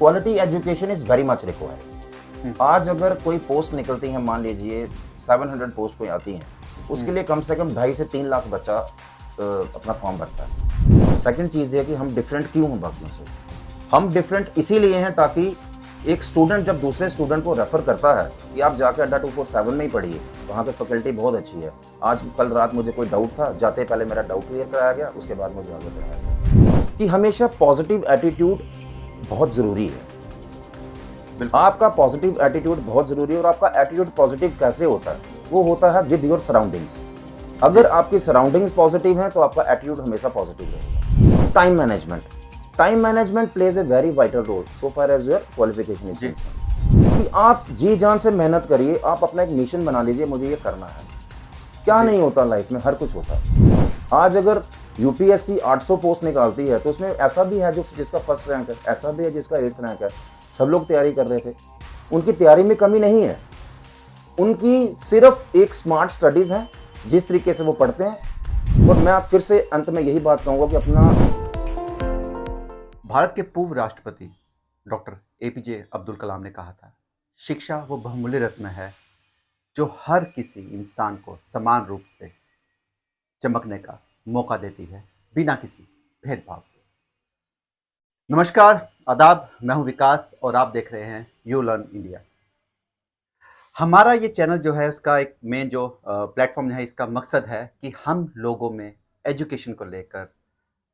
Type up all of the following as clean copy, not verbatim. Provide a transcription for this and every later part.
Quality education is very much required. आज अगर कोई पोस्ट निकलती है, मान लीजिए 700 पोस्ट कोई आती हैं, उसके लिए कम से कम 2.5 से 3 लाख बच्चा अपना फॉर्म भरता है। सेकंड चीज़ है कि हम डिफरेंट क्यों हैं बाकियों से। हम डिफरेंट इसीलिए हैं ताकि एक स्टूडेंट जब दूसरे स्टूडेंट को रेफर करता है कि आप जाकर अड्डा 247 में ही पढ़िए, वहाँ की फैकल्टी बहुत अच्छी है। आज कल रात मुझे कोई डाउट था, जाते पहले मेरा डाउट क्लियर कराया गया, उसके बाद मुझे आगे पढ़ाया गया। कि हमेशा पॉजिटिव एटीट्यूड बहुत ज़रूरी है। आपका पॉजिटिव एटीट्यूड बहुत ज़रूरी है। और आपका एटीट्यूड पॉजिटिव कैसे होता है? वो होता है विद योर सराउंडिंग्स। अगर आपकी सराउंडिंग्स पॉजिटिव हैं तो आपका एटीट्यूड हमेशा पॉजिटिव रहेगा। Time management, time management plays a very vital role so far as your qualification is concerned. कि आप जी जान से मेहनत करिए, आप अपना एक मिशन बना लीजिए, मुझे ये करना है। क्या नहीं होता लाइफ में, हर कुछ होता है। आज अगर यूपीएससी 800 पोस्ट निकालती है तो उसमें ऐसा भी है जो जिसका फर्स्ट रैंक है, ऐसा भी है जिसका 8th रैंक है। सब लोग तैयारी कर रहे थे, उनकी तैयारी में कमी नहीं है, उनकी सिर्फ एक स्मार्ट स्टडीज है, जिस तरीके से वो पढ़ते हैं। और मैं फिर से अंत में यही बात कहूंगा कि अपना भारत के पूर्व राष्ट्रपति डॉक्टर एपीजे अब्दुल कलाम ने कहा था, शिक्षा वो बहुमूल्य रत्न है जो हर किसी इंसान को समान रूप से चमकने का मौका देती है, बिना किसी भेदभाव के। नमस्कार, आदाब, मैं हूं विकास और आप देख रहे हैं यू लर्न इंडिया। हमारा ये चैनल जो है उसका एक मेन जो प्लेटफॉर्म है, इसका मकसद है कि हम लोगों में एजुकेशन को लेकर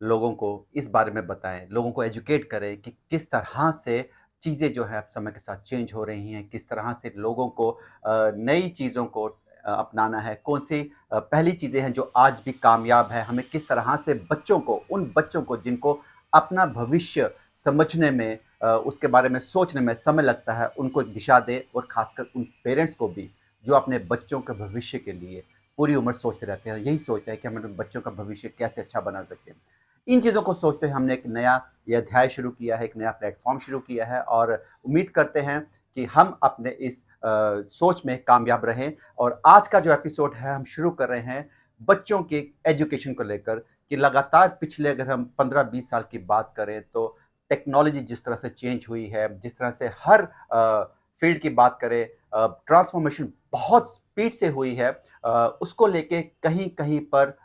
लोगों को इस बारे में बताएं, लोगों को एजुकेट करें कि किस तरह से चीज़ें जो है अब समय के साथ चेंज हो रही हैं, किस तरह से लोगों को नई चीज़ों को अपनाना है, कौन सी पहली चीज़ें हैं जो आज भी कामयाब है, हमें किस तरह से बच्चों को, उन बच्चों को जिनको अपना भविष्य समझने में, उसके बारे में सोचने में समय लगता है, उनको एक दिशा दे। और खासकर उन पेरेंट्स को भी जो अपने बच्चों के भविष्य के लिए पूरी उम्र सोचते रहते हैं, यही सोचते हैं कि हम अपने बच्चों का भविष्य कैसे अच्छा बना सकें। इन चीज़ों को सोचते हुए हमने एक नया ये अध्याय शुरू किया है, एक नया प्लेटफॉर्म शुरू किया है और उम्मीद करते हैं कि हम अपने इस सोच में कामयाब रहें। और आज का जो एपिसोड है हम शुरू कर रहे हैं बच्चों के एजुकेशन को लेकर कि लगातार पिछले अगर हम 15-20 साल की बात करें तो टेक्नोलॉजी जिस तरह से चेंज हुई है, जिस तरह से हर फील्ड की बात करें, ट्रांसफॉर्मेशन बहुत स्पीड से हुई है, उसको लेके कहीं कहीं पर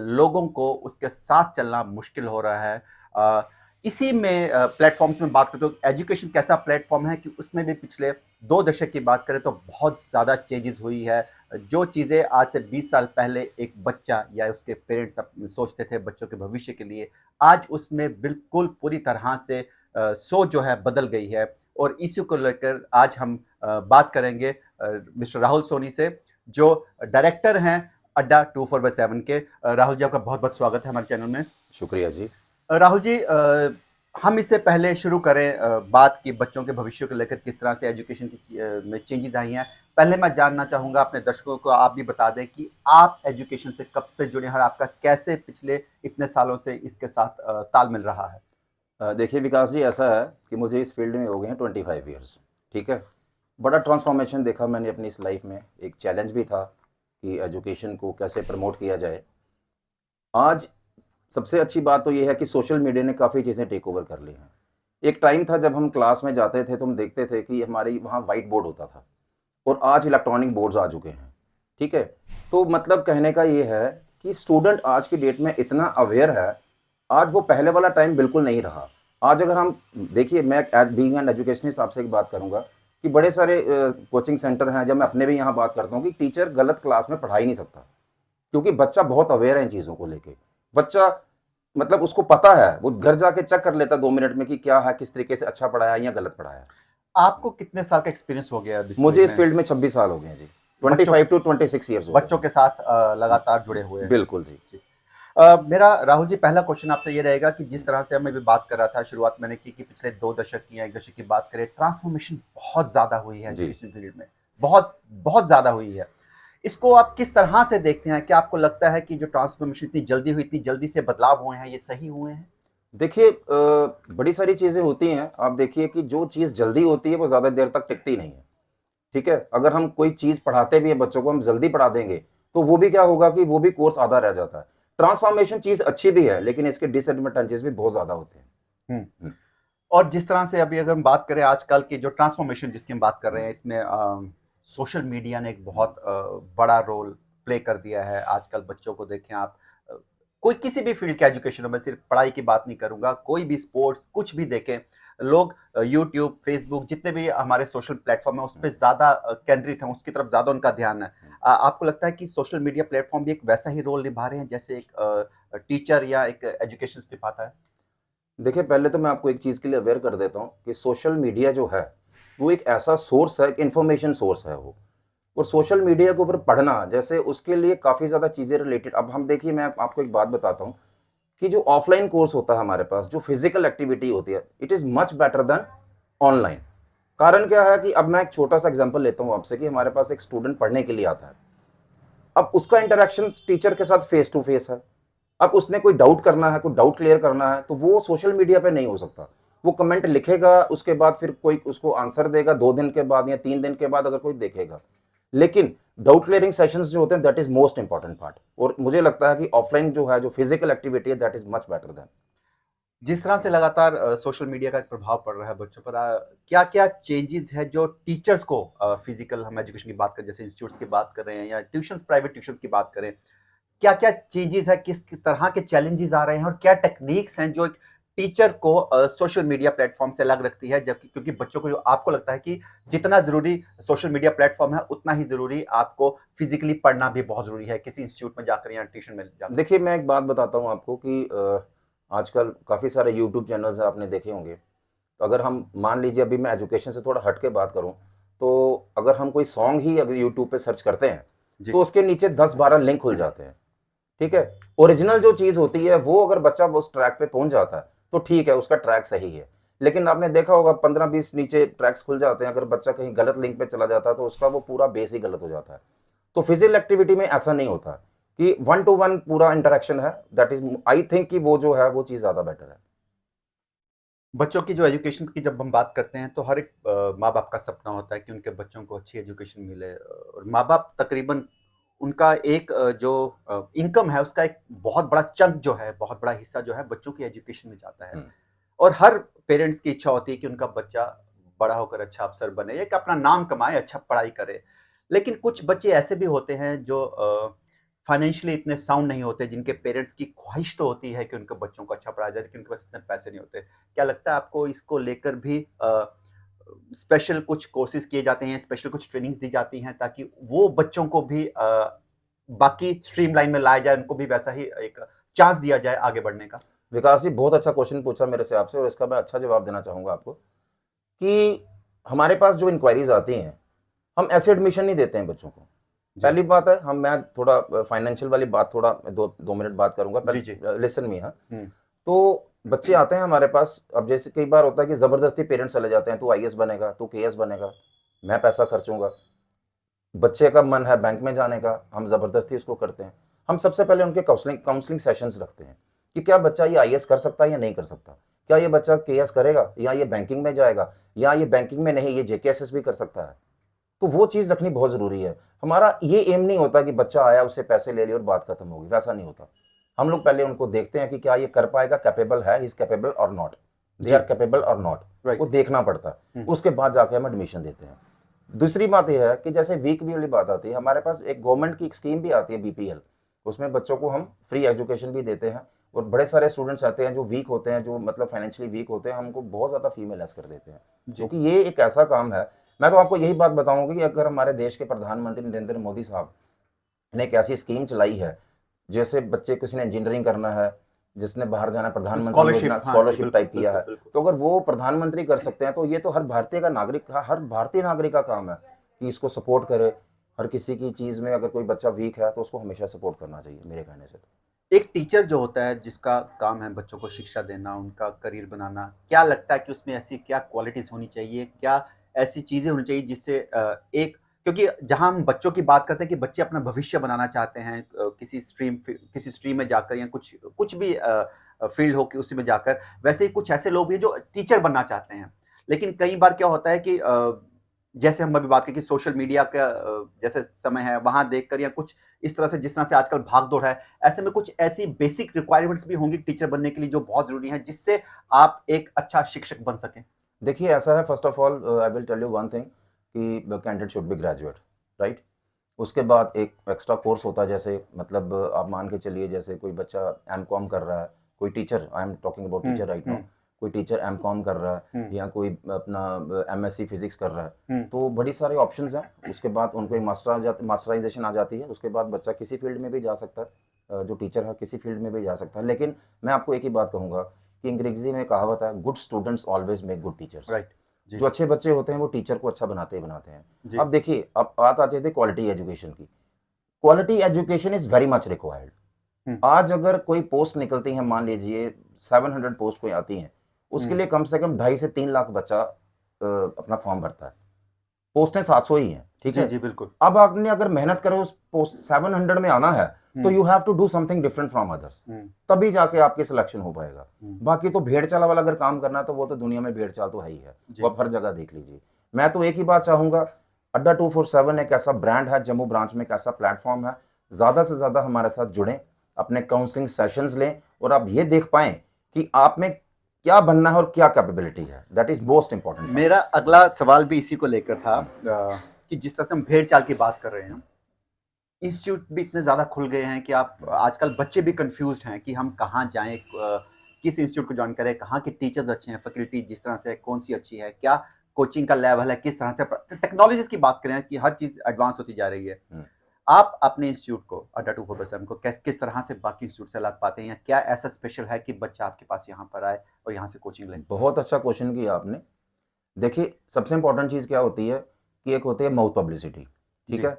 लोगों को उसके साथ चलना मुश्किल हो रहा है। इसी में प्लेटफॉर्म्स में बात करते हो, एजुकेशन कैसा प्लेटफॉर्म है कि उसमें भी पिछले 2 दशक की बात करें तो बहुत ज़्यादा चेंजेस हुई है। जो चीज़ें आज से 20 साल पहले एक बच्चा या उसके पेरेंट्स सोचते थे बच्चों के भविष्य के लिए, आज उसमें बिल्कुल पूरी तरह से सोच जो है बदल गई है। और इसी को लेकर आज हम बात करेंगे मिस्टर राहुल सोनी से, जो डायरेक्टर हैं अड्डा 247 के। राहुल जी, आपका बहुत बहुत स्वागत है हमारे चैनल में। शुक्रिया जी। राहुल जी, हम इससे पहले शुरू करें बात की बच्चों के भविष्य को लेकर किस तरह से एजुकेशन की में चेंजेस आई हैं। पहले मैं जानना चाहूँगा, अपने दर्शकों को आप भी बता दें कि आप एजुकेशन से कब से जुड़े हैं और आपका कैसे पिछले इतने सालों से इसके साथ तालमेल रहा है। देखिए विकास जी, ऐसा है कि मुझे इस फील्ड में हो गए हैं 25 ईयर्स। ठीक है, बड़ा ट्रांसफॉर्मेशन देखा मैंने अपनी इस लाइफ में। एक चैलेंज भी था कि एजुकेशन को कैसे प्रमोट किया जाए। आज सबसे अच्छी बात तो ये है कि सोशल मीडिया ने काफ़ी चीज़ें टेक ओवर कर ली हैं। एक टाइम था जब हम क्लास में जाते थे तो हम देखते थे कि हमारी वहाँ वाइट बोर्ड होता था, और आज इलेक्ट्रॉनिक बोर्ड्स आ चुके हैं। ठीक है, तो मतलब कहने का ये है कि स्टूडेंट आज की डेट में इतना अवेयर है, आज वो पहले वाला टाइम बिल्कुल नहीं रहा। आज अगर हम देखिए, मैं बीइंग एन एजुकेशनिस्ट आपसे एक बात करूँगा कि बड़े सारे कोचिंग सेंटर हैं, जब मैं अपने भी यहाँ बात करता हूँ कि टीचर गलत क्लास में पढ़ा ही नहीं सकता, क्योंकि बच्चा बहुत अवेयर है इन चीज़ों को लेके। बच्चा मतलब उसको पता है, वो घर जाके चेक कर लेता 2 मिनट में कि क्या है, किस तरीके से अच्छा पढ़ाया या गलत पढ़ाया। आपको कितने साल का एक्सपीरियंस हो गया? मुझे इस फील्ड में 26 साल हो गए हैं जी। 25 टू 26 ईयर्स। बच्चों के साथ लगातार जुड़े हुए हैं। बिल्कुल जी। मेरा राहुल जी पहला क्वेश्चन आपसे ये रहेगा कि जिस तरह से मैं भी बात कर रहा था, शुरुआत मैंने की कि पिछले 2 दशक की या 1 दशक की बात करें, ट्रांसफॉर्मेशन बहुत ज़्यादा हुई है एजुकेशन फील्ड में, बहुत बहुत ज़्यादा हुई है। इसको आप किस तरह से देखते हैं? क्या आपको लगता है कि जो ट्रांसफॉर्मेशन इतनी जल्दी हुई, इतनी जल्दी से बदलाव हुए हैं, ये सही हुए हैं? देखिए, बड़ी सारी चीज़ें होती हैं। आप देखिए कि जो चीज़ जल्दी होती है वो ज़्यादा देर तक टिकती नहीं है। ठीक है, अगर हम कोई चीज़ पढ़ाते भी हैं बच्चों को, हम जल्दी पढ़ा देंगे तो वो भी क्या होगा कि वो भी कोर्स आधा रह जाता है। ट्रांसफॉर्मेशन चीज़ अच्छी भी है, लेकिन इसके डिसएडवांटेजेस भी बहुत ज़्यादा होते हैं। और जिस तरह से अभी अगर हम बात करें आजकल की जो ट्रांसफॉर्मेशन जिसकी हम बात कर रहे हैं, इसमें सोशल मीडिया ने एक बहुत बड़ा रोल प्ले कर दिया है। आजकल बच्चों को देखें आप, कोई किसी भी फील्ड का एजुकेशन हो, मैं सिर्फ पढ़ाई की बात नहीं करूंगा, कोई भी स्पोर्ट्स कुछ भी देखें, लोग यूट्यूब, फेसबुक, जितने भी हमारे सोशल प्लेटफॉर्म है उस पर ज्यादा केंद्रित हैं, उसकी तरफ ज्यादा उनका ध्यान है। आपको लगता है कि सोशल मीडिया प्लेटफॉर्म भी एक वैसा ही रोल निभा रहे हैं जैसे एक टीचर या एक एजुकेशन निभाता है? देखिए, पहले तो मैं आपको एक चीज़ के लिए अवेयर कर देता हूँ कि सोशल मीडिया जो है, वो एक ऐसा सोर्स है, एक इन्फॉर्मेशन सोर्स है वो। और सोशल मीडिया के ऊपर पढ़ना, जैसे उसके लिए काफ़ी ज़्यादा चीज़ें रिलेटेड, अब हम देखिए, मैं आपको एक बात बताता हूँ कि जो ऑफलाइन कोर्स होता है हमारे पास, जो फिजिकल एक्टिविटी होती है, it is much better than online. कारण क्या है कि अब मैं एक छोटा सा एग्जांपल लेता हूँ आपसे कि हमारे पास एक स्टूडेंट पढ़ने के लिए आता है। अब उसका इंटरेक्शन टीचर के साथ फेस टू फेस है। अब उसने कोई डाउट करना है, कोई डाउट क्लियर करना है, तो वो सोशल मीडिया पे नहीं हो सकता। वो कमेंट लिखेगा, उसके बाद फिर कोई उसको आंसर देगा 2 दिन के बाद या 3 दिन के बाद अगर कोई देखेगा। लेकिन डाउट क्लियरिंग सेशंस जो होते हैं, that is most important part, और मुझे लगता है कि ऑफलाइन जो है, जो फिजिकल एक्टिविटी है, that is much better than. जिस तरह से लगातार सोशल मीडिया का एक प्रभाव पड़ रहा है बच्चों पर, क्या क्या चेंजेस है जो टीचर्स को, फिजिकल हम एजुकेशन की बात करें, जैसे इंस्टीट्यूट्स की बात कर रहे हैं या ट्यूशंस, प्राइवेट ट्यूशंस की बात करें, क्या क्या चेंजेस है, किस किस तरह के चैलेंजेस आ रहे हैं, और क्या टेक्निक्स हैं जो एक टीचर को सोशल मीडिया प्लेटफॉर्म से अलग रखती है, जबकि क्योंकि बच्चों को, जो आपको लगता है कि जितना जरूरी सोशल मीडिया प्लेटफॉर्म है उतना ही जरूरी आपको फिजिकली पढ़ना भी बहुत जरूरी है, किसी इंस्टीट्यूट में जाकर या ट्यूशन में जाकर? देखिए, मैं एक बात बताता हूँ आपको कि आजकल काफ़ी सारे यूट्यूब चैनल्स हैं, आपने देखे होंगे। तो अगर हम मान लीजिए, अभी मैं एजुकेशन से थोड़ा हट के बात करूँ, तो अगर हम कोई सॉन्ग ही अगर यूट्यूब पे सर्च करते हैं, जी। तो उसके नीचे 10-12 लिंक खुल जाते हैं। ठीक है? ओरिजिनल जो चीज़ होती है, वो अगर बच्चा उस ट्रैक पे पहुँच जाता है, तो ठीक है, उसका ट्रैक सही है। लेकिन आपने देखा होगा 15-20 नीचे ट्रैक्स खुल जाते हैं, अगर बच्चा कहीं गलत लिंक पे चला जाता है, तो उसका वो पूरा बेस ही गलत हो जाता है। तो फिजिकल एक्टिविटी में ऐसा नहीं होता कि 1 टू 1 पूरा इंटरेक्शन है, दैट इज़, आई थिंक कि वो जो है, वो चीज़ ज़्यादा बेटर है। बच्चों की जो एजुकेशन की जब हम बात करते हैं तो हर एक माँ बाप का सपना होता है कि उनके बच्चों को अच्छी एजुकेशन मिले, और माँ बाप तकरीबन उनका एक जो इनकम है उसका एक बहुत बड़ा चंक जो है, बहुत बड़ा हिस्सा जो है बच्चों की एजुकेशन में जाता है। हुँ। और हर पेरेंट्स की इच्छा होती है कि उनका बच्चा बड़ा होकर अच्छा अफसर बने या कि अपना नाम कमाए, अच्छा पढ़ाई करे। लेकिन कुछ बच्चे ऐसे भी होते हैं जो फाइनेंशियली इतने साउंड नहीं होते, जिनके पेरेंट्स की ख्वाहिश तो होती है कि उनके बच्चों को अच्छा पढ़ाया जाए, लेकिन उनके पास इतने पैसे नहीं होते। क्या लगता है आपको, इसको लेकर भी स्पेशल कुछ कोर्सेज किए जाते हैं, स्पेशल कुछ ट्रेनिंग्स दी जाती हैं ताकि वो बच्चों को भी बाकी स्ट्रीम लाइन में लाया जाए, उनको भी वैसा ही एक चांस दिया जाए आगे बढ़ने का? विकास जी, बहुत अच्छा क्वेश्चन पूछा मेरे से आपसे, और इसका मैं अच्छा जवाब देना चाहूँगा आपको कि हमारे पास जो इंक्वायरीज़ आती हैं, हम ऐसे एडमिशन नहीं देते हैं बच्चों को। जी। पहली बात है, मैं थोड़ा फाइनेंशियल वाली बात थोड़ा 2 मिनट बात करूँगा, जी, जी। लिसन मी, हाँ। हुँ। तो बच्चे आते हैं हमारे पास, अब जैसे कई बार होता है कि ज़बरदस्ती पेरेंट्स चले जाते हैं, तू आईएएस बनेगा, तू केएएस बनेगा, मैं पैसा खर्चूँगा। बच्चे का मन है बैंक में जाने का, हम ज़बरदस्ती उसको करते हैं। हम सबसे पहले उनके काउंसलिंग सेशंस रखते हैं कि क्या बच्चा ये आईएएस कर सकता है या नहीं कर सकता? क्या ये बच्चा केएएस करेगा, या ये बैंकिंग में जाएगा, या ये बैंकिंग में नहीं, ये जेकेएसएस भी कर सकता है? तो वो चीज़ रखनी बहुत ज़रूरी है। हमारा ये एम नहीं होता कि बच्चा आया, उससे पैसे ले लिए और बात खत्म हो गई, वैसा नहीं होता। हम लोग पहले उनको देखते हैं कि क्या ये कर पाएगा, कैपेबल है, he is capable or not, they जी। Are capable or not, right. वो देखना पड़ता है। उसके बाद जाके हम एडमिशन देते हैं। दूसरी बात ये है कि जैसे वीक वाली बात आती है, हमारे पास एक गवर्नमेंट की एक स्कीम भी आती है, बीपीएल, उसमें बच्चों को हम फ्री एजुकेशन भी देते हैं, और बड़े सारे स्टूडेंट्स आते हैं जो वीक होते हैं, जो मतलब फाइनेंशियली वीक होते हैं, हमको बहुत ज़्यादा फी में लेस कर देते हैं, क्योंकि ये एक ऐसा काम है। मैं तो आपको यही बात बताऊंगा कि अगर हमारे देश के प्रधानमंत्री नरेंद्र मोदी साहब ने एक ऐसी स्कीम चलाई है, जैसे बच्चे, किसी ने इंजीनियरिंग करना है, जिसने बाहर जाना, प्रधानमंत्री स्कॉलरशिप, योजना, हाँ जी, स्कॉलरशिप बिल्कुल, टाइप किया है, बिल्कुल, बिल्कुल। तो अगर वो प्रधानमंत्री कर सकते हैं, तो ये तो हर भारतीय का नागरिक, हर भारतीय नागरिक का काम है कि इसको सपोर्ट करे। हर किसी की चीज़ में अगर कोई बच्चा वीक है, तो उसको हमेशा सपोर्ट करना चाहिए, मेरे कहने से। एक टीचर जो होता है जिसका काम है बच्चों को शिक्षा देना, उनका करियर बनाना, क्या लगता है कि उसमें ऐसी क्या क्वालिटीज़ होनी चाहिए? क्या ऐसी चीज़ें होनी चाहिए जिससे एक, क्योंकि जहाँ हम बच्चों की बात करते हैं कि बच्चे अपना भविष्य बनाना चाहते हैं, किसी स्ट्रीम में जाकर या कुछ कुछ भी फ़ील्ड हो कि उसी में जाकर, वैसे ही कुछ ऐसे लोग भी हैं जो टीचर बनना चाहते हैं। लेकिन कई बार क्या होता है कि जैसे हम अभी बात करें कि सोशल मीडिया का जैसे समय है वहां देखकर या कुछ इस तरह से जिस तरह से आजकल भाग दौड़ है, ऐसे में कुछ ऐसी बेसिक रिक्वायरमेंट्स भी होंगी टीचर बनने के लिए जो बहुत जरूरी है जिससे आप एक अच्छा शिक्षक बन सकें। देखिए ऐसा है, first of all I will tell you one thing कि the candidate should be graduate, right. उसके बाद एक एक्स्ट्रा कोर्स होता है, जैसे मतलब आप मान के चलिए जैसे कोई बच्चा एम.कॉम कर रहा है, कोई teacher, I am talking about teacher right now, कोई टीचर एम.कॉम कर रहा है या कोई अपना एम.एससी फिजिक्स कर रहा है, तो बड़ी सारे ऑप्शंस हैं। उसके बाद उनको एक मास्टराइजेशन आ जाती है, उसके बाद बच्चा किसी फील्ड में भी जा सकता है, जो टीचर है किसी फील्ड में भी जा सकता है। लेकिन मैं आपको एक ही बात कहूँगा कि अंग्रेजी में कहावत है, good students always make good teachers. Right. जो अच्छे बच्चे होते हैं वो टीचर को अच्छा बनाते ही बनाते हैं। जी। अब देखिए, अब बात आ जाती है क्वालिटी एजुकेशन की। Quality education is very much required. आज अगर कोई पोस्ट निकलती है, मान लीजिए 700 पोस्ट कोई आती हैं, उसके लिए कम से कम 2.5 से 3 लाख बच्चा अपना फॉर्म भरता है। पोस्टें 700 ही हैं, ठीक जी है। जी बिल्कुल। अब आपने अगर मेहनत करो उस पोस्ट 700 में आना है, तो you have to do something different from others, तभी जाके आपकी सिलेक्शन हो पाएगा। बाकी तो भेड़ चाल वाला अगर काम करना है तो वो तो दुनिया में भेड़ चाल तो है ही है, वो आप हर जगह देख लीजिए। मैं तो एक ही बात चाहूंगा, अड्डा 247 एक ऐसा ब्रांड है, जम्मू ब्रांच में एक ऐसा प्लेटफॉर्म है, ज्यादा से ज्यादा हमारे साथ जुड़ें, अपने काउंसलिंग सेशंस लें और आप ये देख पाएं कि आप में क्या बनना है और क्या कैपेबिलिटी है। That is most important. मेरा अगला सवाल भी इसी को लेकर था कि जिस तरह से हम भेड़ चाल की बात कर रहे हैं, इंस्टीट्यूट भी इतने ज़्यादा खुल गए हैं कि आप आजकल बच्चे भी कंफ्यूज्ड हैं कि हम कहाँ जाएं, किस इंस्टीट्यूट को ज्वाइन करें, कहाँ के टीचर्स अच्छे हैं, फैकल्टी जिस तरह से कौन सी अच्छी है, क्या कोचिंग का लेवल है, किस तरह से टेक्नोलॉजीज की बात करें कि हर चीज़ एडवांस होती जा रही है। आप अपने इंस्टीट्यूट को अड्डा 247 को किस तरह से बाकी इंस्टीट्यूट से अलग पाते हैं, या क्या ऐसा स्पेशल है कि बच्चा आपके पास यहाँ पर आए और यहाँ से कोचिंग लें? बहुत अच्छा क्वेश्चन किया आपने। देखिए सबसे इंपॉर्टेंट चीज क्या होती है कि एक होती है माउथ पब्लिसिटी, ठीक है।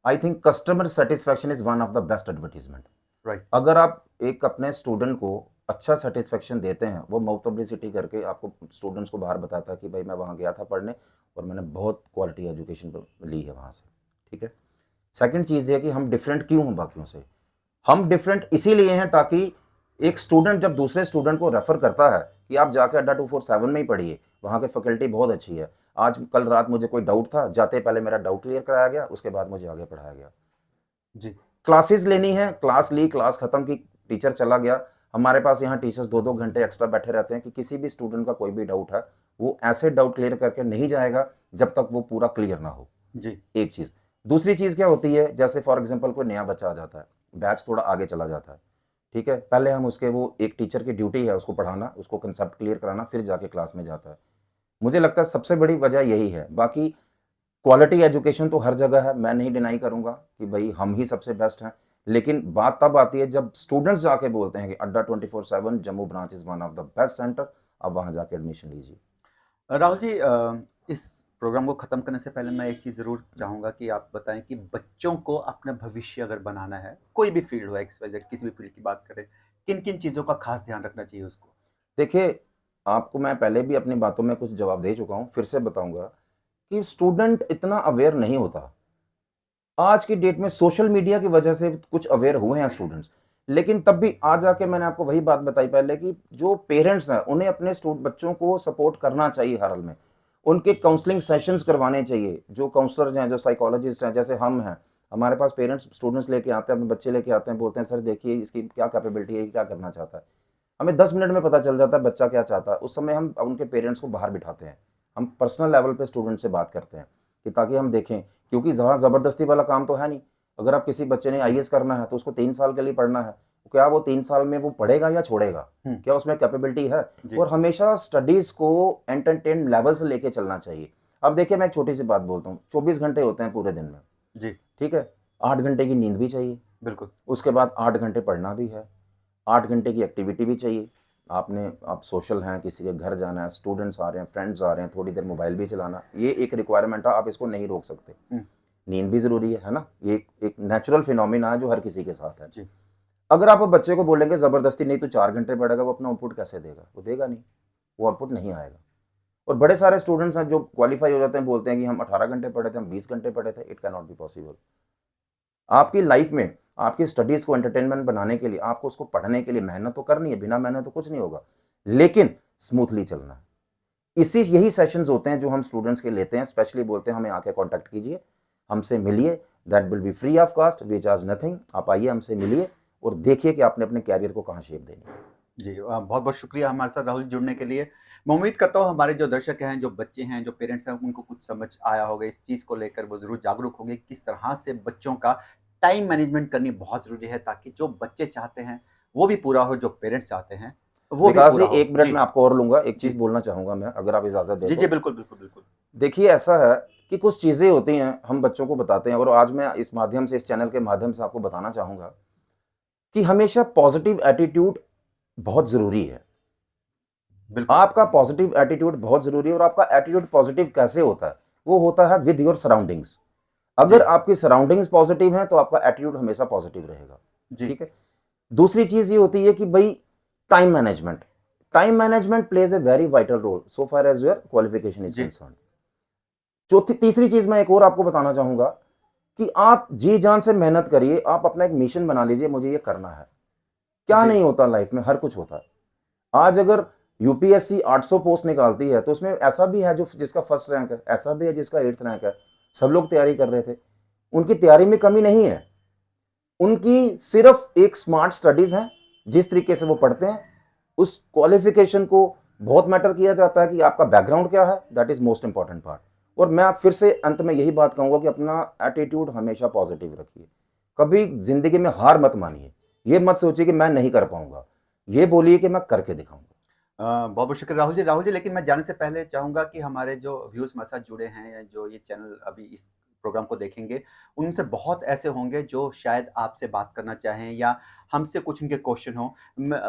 I think customer satisfaction is one of the best advertisement, right. अगर आप एक अपने स्टूडेंट को अच्छा सेटिस्फेक्शन देते हैं, वो माउथ पब्लिसिटी करके आपको स्टूडेंट्स को बाहर बताता है कि भाई मैं वहाँ गया था पढ़ने और मैंने बहुत क्वालिटी एजुकेशन ली है वहाँ से, ठीक है। सेकंड चीज़ है कि हम डिफरेंट क्यों हैं बाकियों से। हम डिफरेंट इसीलिए हैं ताकि एक स्टूडेंट जब दूसरे स्टूडेंट को रेफर करता है कि आप जाके अड्डा 247 में ही पढ़िए, वहाँ की फैकल्टी बहुत अच्छी है, आज कल रात मुझे कोई डाउट था, जाते पहले मेरा डाउट क्लियर कराया गया, उसके बाद मुझे आगे पढ़ाया गया जी। क्लासेस लेनी है, क्लास ली, क्लास खत्म की, टीचर चला गया। हमारे पास यहाँ टीचर्स 2-2 घंटे एक्स्ट्रा बैठे रहते हैं कि किसी भी स्टूडेंट का कोई भी डाउट है वो ऐसे डाउट क्लियर करके नहीं जाएगा जब तक वो पूरा क्लियर ना हो। जी। एक चीज़। दूसरी चीज़ क्या होती है, जैसे फॉर एग्जांपल कोई नया बच्चा आ जाता है, बैच थोड़ा आगे चला जाता है, ठीक है। पहले हम उसके, वो एक टीचर की ड्यूटी है उसको पढ़ाना, उसको कंसेप्ट क्लियर कराना, फिर जाके क्लास में जाता है। मुझे लगता है सबसे बड़ी वजह यही है। बाकी क्वालिटी एजुकेशन तो हर जगह है, मैं नहीं डिनाई करूंगा कि भाई हम ही सबसे बेस्ट हैं, लेकिन बात तब आती है जब स्टूडेंट्स जाके बोलते हैं कि अड्डा 24/7 Jammu branch is one of the best centre, अब वहां जाके एडमिशन लीजिए। राहुल जी, इस प्रोग्राम को ख़त्म करने से पहले मैं एक चीज़ ज़रूर चाहूँगा कि आप बताएं कि बच्चों को अपना भविष्य अगर बनाना है, कोई भी फील्ड हो, XYZ किसी भी फील्ड की बात करें, किन किन चीज़ों का खास ध्यान रखना चाहिए उसको? देखिए, आपको मैं पहले भी अपनी बातों में कुछ जवाब दे चुका हूं, फिर से बताऊंगा कि स्टूडेंट इतना अवेयर नहीं होता। आज की डेट में सोशल मीडिया की वजह से कुछ अवेयर हुए हैं स्टूडेंट्स, लेकिन तब भी आज आके मैंने आपको वही बात बताई पहले कि जो पेरेंट्स हैं उन्हें अपने बच्चों को सपोर्ट करना चाहिए हर हाल में, उनके काउंसलिंग सेशंस करवाने चाहिए। जो काउंसलर हैं, जो साइकोलॉजिस्ट हैं, जैसे हम हैं, हमारे पास पेरेंट्स स्टूडेंट्स लेके आते हैं, अपने बच्चे लेके आते हैं, बोलते हैं सर देखिए इसकी क्या कैपेबिलिटी है, क्या करना चाहता है। हमें 10 मिनट में पता चल जाता है बच्चा क्या चाहता है। उस समय हम उनके पेरेंट्स को बाहर बिठाते हैं, हम पर्सनल लेवल पे स्टूडेंट से बात करते हैं कि ताकि हम देखें, क्योंकि जहाँ ज़बरदस्ती वाला काम तो है नहीं। अगर आप किसी बच्चे ने IAS करना है तो उसको 3 साल के लिए पढ़ना है, क्या वो 3 साल में वो पढ़ेगा या छोड़ेगा, क्या उसमें कैपेबिलिटी है। और हमेशा स्टडीज़ को एंटरटेन लेवल से लेके चलना चाहिए। अब देखिए मैं एक छोटी सी बात बोलता हूँ, 24 घंटे होते हैं पूरे दिन में, जी। ठीक है। 8 घंटे की नींद भी चाहिए, बिल्कुल। उसके बाद 8 घंटे पढ़ना भी है, 8 घंटे की एक्टिविटी भी चाहिए। आप सोशल हैं, किसी के घर जाना है, स्टूडेंट्स आ रहे हैं, फ्रेंड्स आ रहे हैं, थोड़ी देर मोबाइल भी चलाना, ये एक रिक्वायरमेंट है, आप इसको नहीं रोक सकते। नींद भी ज़रूरी है ना, ये एक नेचुरल फिनोमिना है जो हर किसी के साथ है। जी। अगर आप बच्चे को बोलेंगे ज़बरदस्ती नहीं तो 4 घंटे पढ़ेगा, वो अपना आउटपुट कैसे देगा? वो देगा नहीं, वो आउटपुट नहीं आएगा। और बड़े सारे स्टूडेंट्स हैं जो क्वालिफाई हो जाते हैं, बोलते हैं कि हम 18 घंटे पढ़े थे, हम 20 घंटे पढ़े थे। It can not be possible. आपकी लाइफ में आपकी स्टडीज़ को एंटरटेनमेंट बनाने के लिए आपको उसको पढ़ने के लिए मेहनत तो करनी है, बिना मेहनत तो कुछ नहीं होगा, लेकिन स्मूथली चलना है। इसी यही सेशंस होते हैं जो हम स्टूडेंट्स के लेते हैं, स्पेशली बोलते हैं हमें आके कांटेक्ट कीजिए, हमसे मिलिए, that will be free of cost, we charge nothing. आप आइए, हमसे मिलिए और देखिए कि आपने अपने कैरियर को कहाँ शेप देनी है। जी, बहुत बहुत शुक्रिया हमारे साथ राहुल जुड़ने के लिए। मैं उम्मीद करता हूँ हमारे जो दर्शक हैं, जो बच्चे हैं, जो पेरेंट्स हैं, उनको कुछ समझ आया होगा इस चीज़ को लेकर, वो ज़रूर जागरूक होंगे किस तरह से बच्चों का टाइम मैनेजमेंट करनी बहुत ज़रूरी है, ताकि जो बच्चे चाहते हैं वो भी पूरा हो, जो पेरेंट्स चाहते हैं वो भी विकास जी, पूरा हो। 1 मिनट जी, में आपको और लूंगा, एक जी, चीज बोलना चाहूंगा मैं, अगर आप इजाजत दें जी, जी, तो। बिल्कुल, बिल्कुल, बिल्कुल। देखिए, ऐसा है कि कुछ चीजें होती हैं हम बच्चों को बताते हैं, और आज मैं इस माध्यम से, इस चैनल के माध्यम से आपको बताना चाहूंगा कि हमेशा पॉजिटिव एटीट्यूड बहुत जरूरी है। बिल्कुल, आपका पॉजिटिव एटीट्यूड बहुत जरूरी है, और आपका एटीट्यूड पॉजिटिव कैसे होता है? वो होता है विद योर सराउंडिंग्स। जी, अगर आपकी सराउंडिंग्स पॉजिटिव हैं तो आपका एटीट्यूड हमेशा पॉजिटिव रहेगा। जी, ठीक है। दूसरी चीज ये होती है कि भाई, time management plays a very vital role so far as your qualification is जी, कंसर्न। चौथी तीसरी चीज मैं एक और आपको बताना चाहूंगा कि आप जी जान से मेहनत करिए, आप अपना एक मिशन बना लीजिए, मुझे ये करना है। क्या जी, नहीं होता लाइफ में, हर कुछ होता है। आज अगर यूपीएससी 800 पोस्ट निकालती है तो उसमें ऐसा भी है जो जिसका फर्स्ट रैंक है, ऐसा भी है जिसका 8th रैंक है। सब लोग तैयारी कर रहे थे, उनकी तैयारी में कमी नहीं है, उनकी सिर्फ एक स्मार्ट स्टडीज है। जिस तरीके से वो पढ़ते हैं, उस क्वालिफिकेशन को बहुत मैटर किया जाता है कि आपका बैकग्राउंड क्या है, that is most important part. और मैं फिर से अंत में यही बात कहूंगा कि अपना एटीट्यूड हमेशा पॉजिटिव रखिए, कभी जिंदगी में हार मत मानिए, ये मत सोचिए कि मैं नहीं कर पाऊंगा, ये बोलिए कि मैं करके दिखाऊंगा। बहुत बहुत शुक्रिया राहुल जी। राहुल जी, लेकिन मैं जाने से पहले चाहूँगा कि हमारे जो व्यूअर्स हमारे साथ जुड़े हैं, या जो ये चैनल अभी इस प्रोग्राम को देखेंगे, उनसे बहुत ऐसे होंगे जो शायद आपसे बात करना चाहें, या हमसे कुछ उनके क्वेश्चन हो।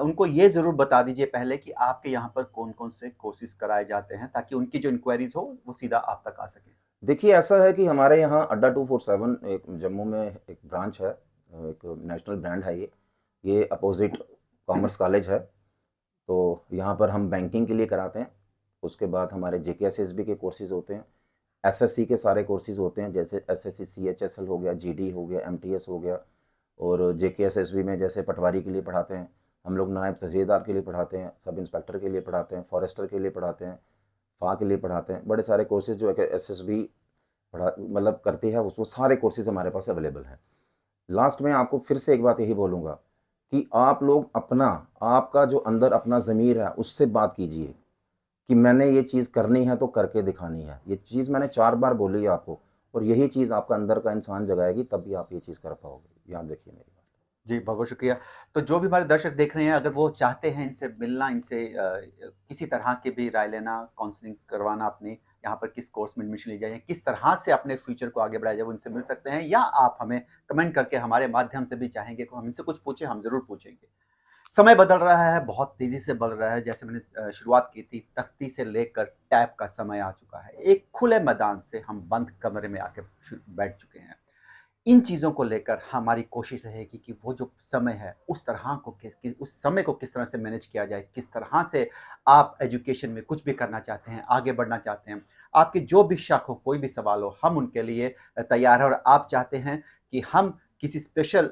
उनको ये ज़रूर बता दीजिए पहले कि आपके यहाँ पर कौन-कौन से कोर्सेज़ कराए जाते हैं, ताकि उनकी जो इंक्वायरीज़ हो वो सीधा आप तक आ सके। देखिए, ऐसा है कि हमारे यहाँ अड्डा 247 एक जम्मू में एक ब्रांच है, एक नेशनल ब्रांड है ये अपोजिट कॉमर्स कॉलेज है। तो यहाँ पर हम बैंकिंग के लिए कराते हैं, उसके बाद हमारे जेकेएसएसबी के कोर्सेज़ होते हैं, एसएससी के सारे कोर्सेज़ होते हैं, जैसे एसएससी सीएचएसएल हो गया, जीडी हो गया, एमटीएस हो गया। और जेकेएसएसबी में जैसे पटवारी के लिए पढ़ाते हैं हम लोग, नायब तहसीलदार के लिए पढ़ाते हैं, सब इंस्पेक्टर के लिए पढ़ाते हैं, फॉरेस्टर के लिए पढ़ाते हैं, फा के लिए पढ़ाते हैं। बड़े सारे कोर्सेज़ जो एसएसबी पढ़ा मतलब करती है, उसको सारे कोर्सेज़ हमारे पास अवेलेबल हैं। लास्ट में आपको फिर से एक बात यही बोलूँगा कि आप लोग अपना, आपका जो अंदर अपना ज़मीर है उससे बात कीजिए कि मैंने ये चीज़ करनी है तो करके दिखानी है। ये चीज़ मैंने 4 बार बोली है आपको, और यही चीज़ आपका अंदर का इंसान जगाएगी, तभी आप ये चीज़ कर पाओगे। याद रखिए मेरी बात। जी, बहुत-बहुत शुक्रिया। तो जो भी हमारे दर्शक देख रहे हैं, अगर वो चाहते हैं इनसे मिलना, इनसे किसी तरह की भी राय लेना, काउंसलिंग करवाना, अपनी यहाँ पर किस कोर्स में एडमिशन ली जाए, किस तरह से अपने फ्यूचर को आगे बढ़ाया जाए, वो इनसे मिल सकते हैं, या आप हमें कमेंट करके हमारे माध्यम से भी चाहेंगे तो हम इनसे कुछ पूछें, हम ज़रूर पूछेंगे। समय बदल रहा है, बहुत तेज़ी से बदल रहा है। जैसे मैंने शुरुआत की थी, तख्ती से लेकर टैब का समय आ चुका है। एक खुले मैदान से हम बंद कमरे में आके बैठ चुके हैं। इन चीज़ों को लेकर हमारी कोशिश रहेगी कि वो जो समय है, उस तरह को उस समय को किस तरह से मैनेज किया जाए, किस तरह से आप एजुकेशन में कुछ भी करना चाहते हैं, आगे बढ़ना चाहते हैं, आपके जो भी शक हो, कोई भी सवाल हो, हम उनके लिए तैयार हैं। और आप चाहते हैं कि हम किसी स्पेशल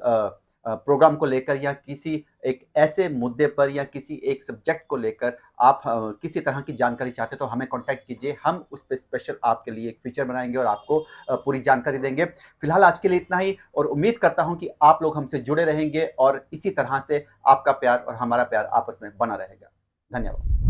प्रोग्राम को लेकर, या किसी एक ऐसे मुद्दे पर, या किसी एक सब्जेक्ट को लेकर आप किसी तरह की जानकारी चाहते हैं, तो हमें कॉन्टैक्ट कीजिए। हम उस पे स्पेशल आपके लिए एक फीचर बनाएँगे और आपको पूरी जानकारी देंगे। फिलहाल आज के लिए इतना ही, और उम्मीद करता हूं कि आप लोग हमसे जुड़े रहेंगे और इसी तरह से आपका प्यार और हमारा प्यार आपस में बना रहेगा। धन्यवाद।